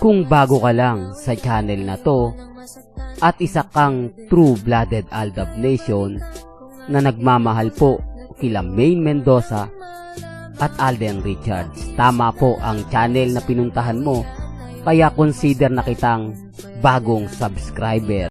Kung bago ka lang sa channel na to at isa kang true-blooded Aldab Nation na nagmamahal po kila Maine Mendoza at Alden Richards, tama po ang channel na pinuntahan mo, kaya consider na kitang bagong subscriber.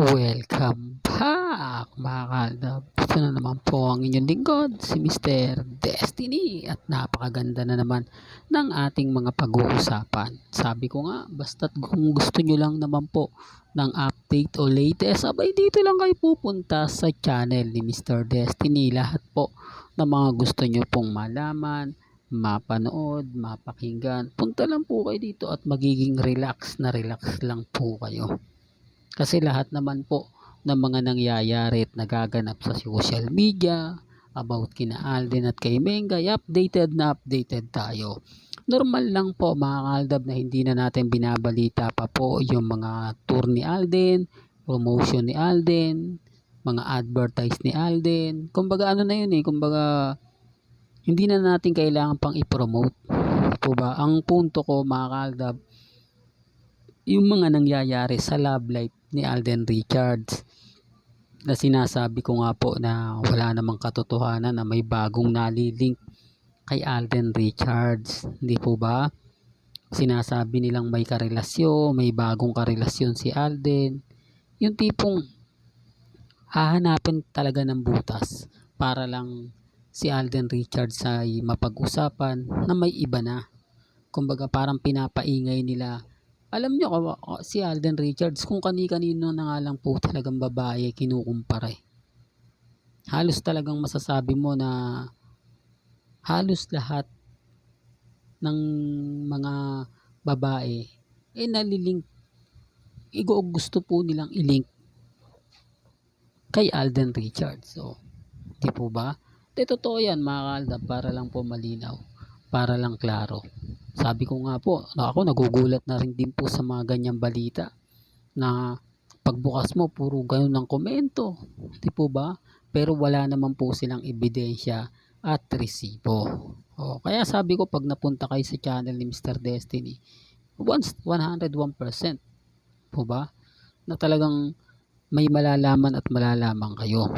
Welcome back mga Aldab. Ito na naman po ang inyong lingkod, si Mr. Destiny, at napakaganda na naman ng ating mga pag-uusapan. Sabi ko nga, basta't kung gusto nyo lang naman po ng update o latest, abay dito lang kayo pupunta sa channel ni Mr. Destiny. Lahat po ng mga gusto nyo pong malaman, mapanood, mapakinggan, punta lang po kayo dito at magiging relax lang po kayo. Kasi lahat naman po ng mga nangyayari at nagaganap sa social media about kina Alden at kay Mengay, updated tayo. Normal lang po mga Aldab na hindi na natin binabalita pa po yung mga tour ni Alden, promotion ni Alden, mga advertise ni Alden. Kumbaga ano na yun kumbaga hindi na natin kailangan pang i-promote. Po ba? Ang punto ko mga Aldab, yung mga nangyayari sa love life ni Alden Richards, na sinasabi ko nga po na wala namang katotohanan na may bagong nalilink kay Alden Richards, hindi po ba? Sinasabi nilang may karelasyon, may bagong karelasyon si Alden, yung tipong hahanapin talaga ng butas para lang si Alden Richards ay mapag-usapan na may iba na. Kumbaga parang pinapaingay nila. Alam nyo si Alden Richards, kung kani-kanino na nga lang po talagang babae kinukumpara. Halos talagang masasabi mo na halos lahat ng mga babae nalilink, gusto po nilang ilink kay Alden Richards. So, di po ba? Totoo yan mga Aldab, para lang po malinaw, para lang klaro. Sabi ko nga po, ako nagugulat na rin din po sa mga ganyang balita na pagbukas mo puro ganun ang komento, di po ba? Pero wala naman po silang ebidensya at resibo. Kaya sabi ko, pag napunta kayo sa channel ni Mr. Destiny, 101% po ba na talagang may malalaman at malalaman kayo.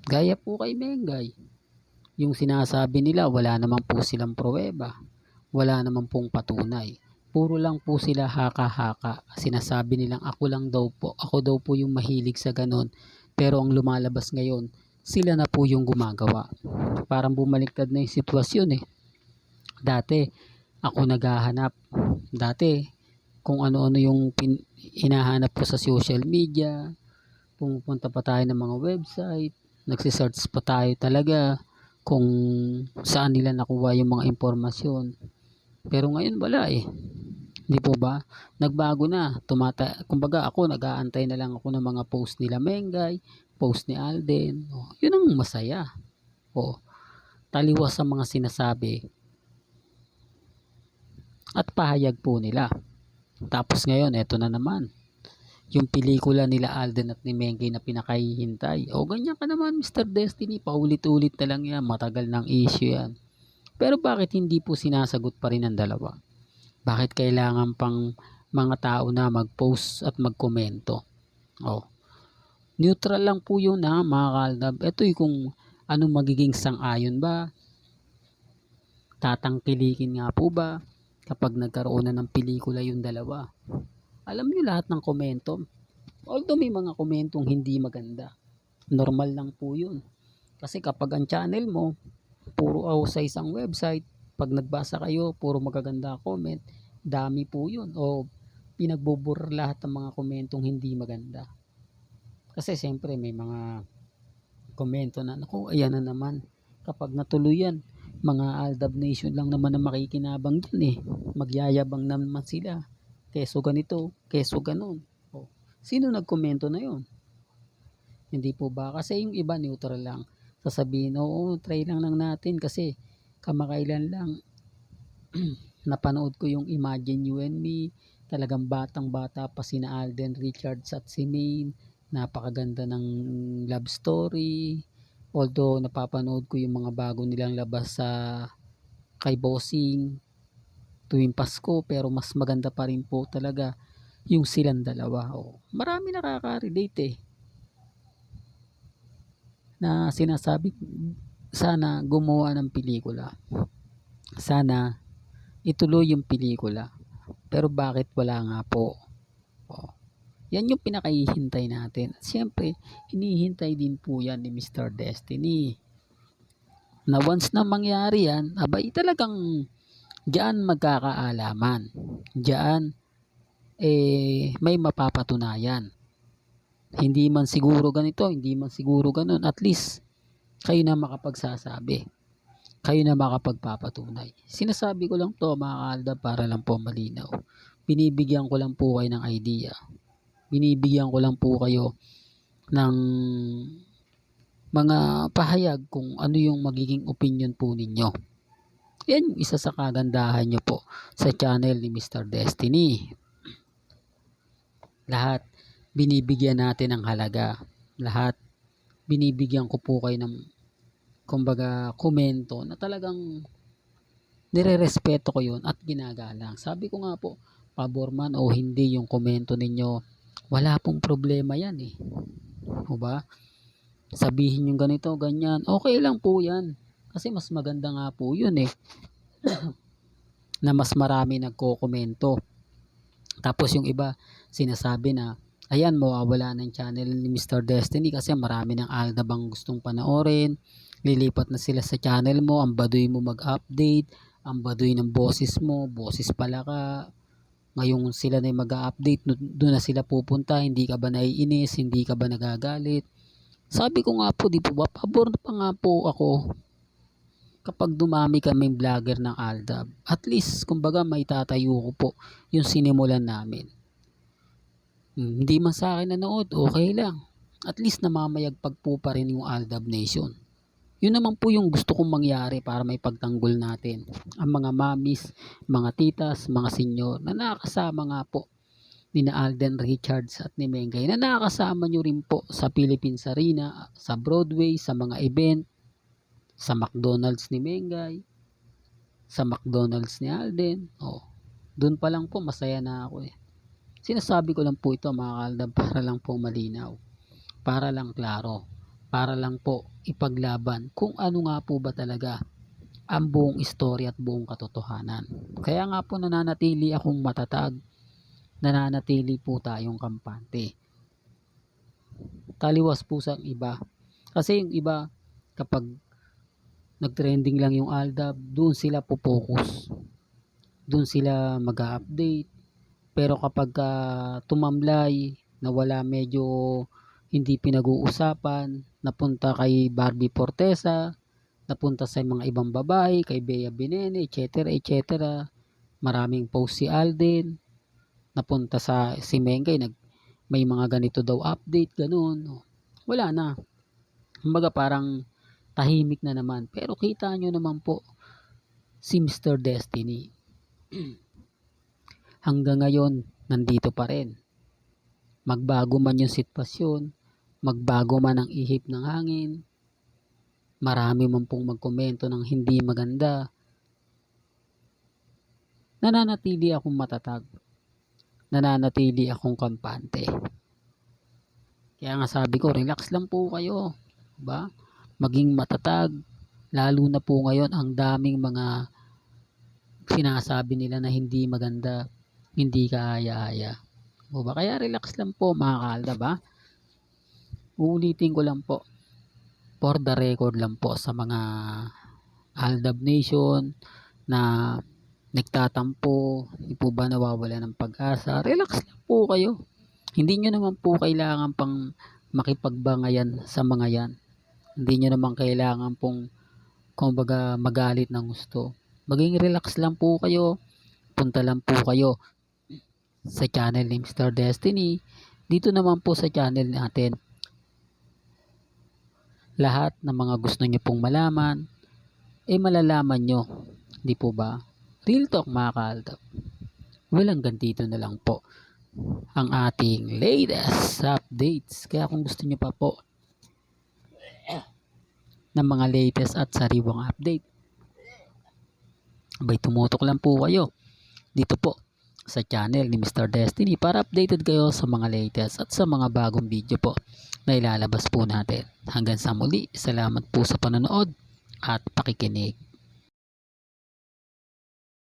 Gaya po kay Mengay, yung sinasabi nila wala naman po silang pruweba, wala naman pong patunay, puro lang po sila haka-haka. Sinasabi nilang ako daw po yung mahilig sa ganon, pero ang lumalabas ngayon sila na po yung gumagawa. Parang bumaliktad na yung sitwasyon Dati ako naghahanap, dati kung ano-ano yung hinahanap ko sa social media, pumupunta pa tayo ng mga website, nagsisearch pa tayo talaga kung saan nila nakuha yung mga impormasyon. Pero ngayon wala Hindi po ba? Nagbago na. Kumbaga ako nag-aantay na lang ako ng mga post nila Mengay, post ni Alden. Yun ang masaya. Taliwas sa mga sinasabi at pahayag po nila. Tapos ngayon, eto na naman. Yung pelikula nila Alden at ni Mengay na pinakahihintay. Ganyan ka naman Mr. Destiny, paulit-ulit na lang yan. Matagal ng issue yan. Pero bakit hindi po sinasagot pa rin ang dalawa? Bakit kailangan pang mga tao na mag-post at magkomento? Neutral lang po yun mga Aldab. Ito kung ano magiging sang-ayon ba? Tatangkilikin nga po ba kapag nagkaroon na ng pelikula yung dalawa? Alam niyo lahat ng komento. Although may mga komentong hindi maganda, normal lang po yun. Kasi kapag ang channel mo puro sa isang website, pag nagbasa kayo puro magaganda comment, dami po yun, pinagbubura lahat ng mga komentong hindi maganda. Kasi siyempre may mga komento na naku, ayan na naman, kapag natuloy yan, mga Aldab Nation lang naman na makikinabang dyan magyayabang naman sila, keso ganito, keso ganon. Sino nagkomento na yun? Hindi po ba? Kasi yung iba neutral lang, sasabihin try lang natin kasi kamakailan lang napanood ko yung Imagine You and Me, talagang batang bata pa sina Alden Richards at si Maine, napakaganda ng love story. Although napapanood ko yung mga bago nilang labas sa kay Bossing, tuwing Pasko, pero mas maganda pa rin po talaga yung silang dalawa. Marami nakaka-relate na sinasabi sana gumawa ng pelikula. Sana ituloy yung pelikula. Pero bakit wala nga po? Yan yung pinakahihintay natin. At siyempre, hinihintay din po yan ni Mr. Destiny. Na once na mangyari yan, abay talagang diyan magkakaalaman. Diyan may mapapatunayan. Hindi man siguro ganito, hindi man siguro ganun. At least, kayo na makapagsasabi. Kayo na makapagpapatunay. Sinasabi ko lang to mga kaalda para lang po malinaw. Binibigyan ko lang po kayo ng idea. Binibigyan ko lang po kayo ng mga pahayag kung ano yung magiging opinion po ninyo. Yan yung isa sa kagandahan nyo po sa channel ni Mr. Destiny. Lahat binibigyan natin ng halaga. Lahat binibigyan ko po kayo ng kumbaga komento na talagang nire-respeto ko yun at ginagalang. Sabi ko nga po, pabor man o hindi yung komento ninyo, wala pong problema yan O ba? Sabihin yung ganito, ganyan, okay lang po yan. Kasi mas maganda nga po yun na mas marami nagko-komento. Tapos yung iba sinasabi na ayan, mawawala ng channel ni Mr. Destiny kasi marami ng aldabang gustong panoorin. Lilipat na sila sa channel mo, ang baduy mo mag-update, ang baduy ng boses mo, boses pala ka. Ngayon sila na mag-update, doon na sila pupunta, hindi ka ba naiinis, hindi ka ba nagagalit? Sabi ko nga po, di po ba, pabor pa nga po ako kapag dumami kaming vlogger ng Aldab. At least, kumbaga may tatayo ko po yung sinimulan namin. Hindi man sa akin nanood, okay lang. At least namamayagpag po pa rin yung Aldab Nation. Yun naman po yung gusto kong mangyari para may pagtanggol natin. Ang mga mamis, mga titas, mga senyor na nakakasama nga po ni na Alden Richards at ni Mengay na nakakasama nyo rin po sa Philippines Arena, sa Broadway, sa mga event, sa McDonald's ni Mengay, sa McDonald's ni Alden. Doon pa lang po masaya na ako Sinasabi ko lang po ito mga kaaldab para lang po malinaw, para lang klaro, para lang po ipaglaban kung ano nga po ba talaga ang buong istorya at buong katotohanan. Kaya nga po nananatili akong matatag, nananatili po tayong kampante. Taliwas po sa iba. Kasi yung iba, kapag nag-trending lang yung Aldab, doon sila po-focus. Doon sila mag-update. Pero kapag tumamlay, na wala medyo hindi pinag-uusapan, napunta kay Barbie Fortesa, napunta sa mga ibang babae, kay Bea Binene, etc. etc. Maraming post si Alden, napunta sa si Mengay, may mga ganito daw update, ganun. Wala na. Kumbaga parang tahimik na naman. Pero kita nyo naman po si Mr. Destiny. Hanggang ngayon, nandito pa rin. Magbago man yung sitwasyon, magbago man ang ihip ng hangin, marami man pong magkomento ng hindi maganda, nananatili akong matatag. Nananatili akong kampante. Kaya nga sabi ko, relax lang po kayo. Diba? Maging matatag. Lalo na po ngayon, ang daming mga sinasabi nila na hindi maganda, hindi kaaya-aya. Diba? Kaya relax lang po mga kaalda ba? Uulitin ko lang po. For the record lang po sa mga Aldab Nation na nagtatampo, hindi po ba nawawala ng pag-asa? Relax lang po kayo. Hindi nyo naman po kailangan pang makipagbangayan sa mga yan. Hindi nyo naman kailangan pong kumbaga magalit ng gusto. Maging relax lang po kayo. Punta lang po kayo sa channel ni Mr. Destiny. Dito naman po sa channel natin, lahat ng mga gusto nyo pong malaman, malalaman nyo. Di po ba? Real talk mga kaaldab. Walang ganito na lang po ang ating latest updates. Kaya kung gusto nyo pa po ng mga latest at sariwang update, abay tumutok lang po kayo dito po sa channel ni Mr. Destiny para updated kayo sa mga latest at sa mga bagong video po na ilalabas po natin. Hanggang sa muli, salamat po sa panonood at pakikinig.